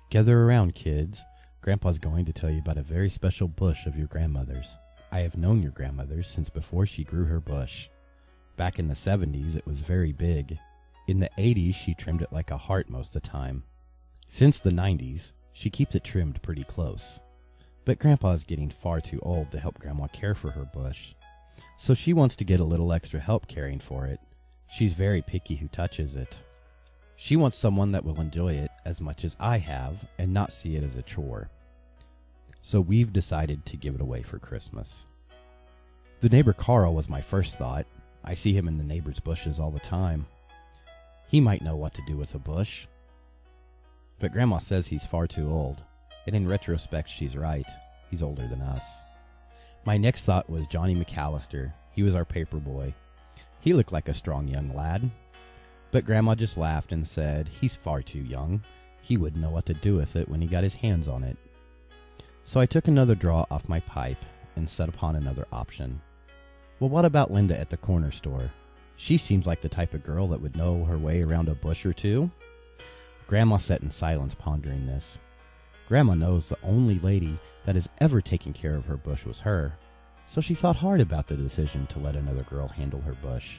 Gather around, kids. Grandpa's going to tell you about a very special bush of your grandmother's. I have known your grandmother since before she grew her bush. Back in the 70s, it was very big. In the 80s, she trimmed it like a heart most of the time. Since the 90s, she keeps it trimmed pretty close. But Grandpa is getting far too old to help Grandma care for her bush. So she wants to get a little extra help caring for it. She's very picky who touches it. She wants someone that will enjoy it as much as I have and not see it as a chore. So we've decided to give it away for Christmas. The neighbor Carl was my first thought. I see him in the neighbor's bushes all the time. He might know what to do with a bush. But Grandma says he's far too old, and in retrospect she's right. He's older than us. My next thought was Johnny McAllister. He was our paper boy. He looked like a strong young lad. But Grandma just laughed and said he's far too young. He wouldn't know what to do with it when he got his hands on it. So I took another draw off my pipe and set upon another option. Well, what about Linda at the corner store? She seems like the type of girl that would know her way around a bush or two. Grandma sat in silence pondering this. Grandma knows the only lady that has ever taken care of her bush was her, so she thought hard about the decision to let another girl handle her bush.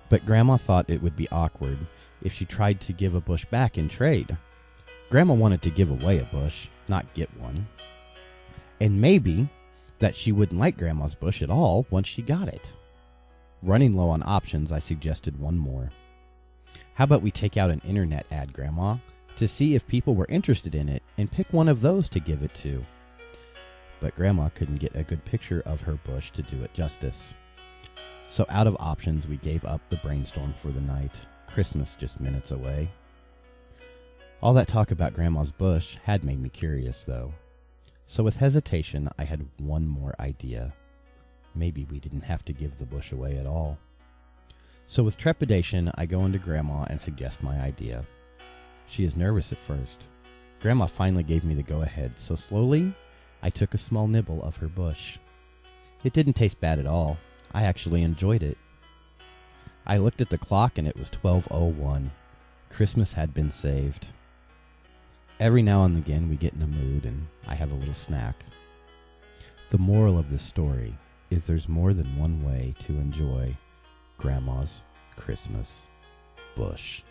But Grandma thought it would be awkward if she tried to give a bush back in trade. Grandma wanted to give away a bush, not get one. And maybe that she wouldn't like Grandma's bush at all once she got it. Running low on options, I suggested one more. How about we take out an internet ad, Grandma, to see if people were interested in it and pick one of those to give it to? But Grandma couldn't get a good picture of her bush to do it justice. So out of options, we gave up the brainstorm for the night. Christmas just minutes away. All that talk about Grandma's bush had made me curious, though. So with hesitation, I had one more idea. Maybe we didn't have to give the bush away at all. So with trepidation, I go into Grandma and suggest my idea. She is nervous at first. Grandma finally gave me the go-ahead, so slowly, I took a small nibble of her bush. It didn't taste bad at all. I actually enjoyed it. I looked at the clock and it was 12:01. Christmas had been saved. Every now and again we get in a mood and I have a little snack. The moral of this story is there's more than one way to enjoy Grandma's Christmas bush.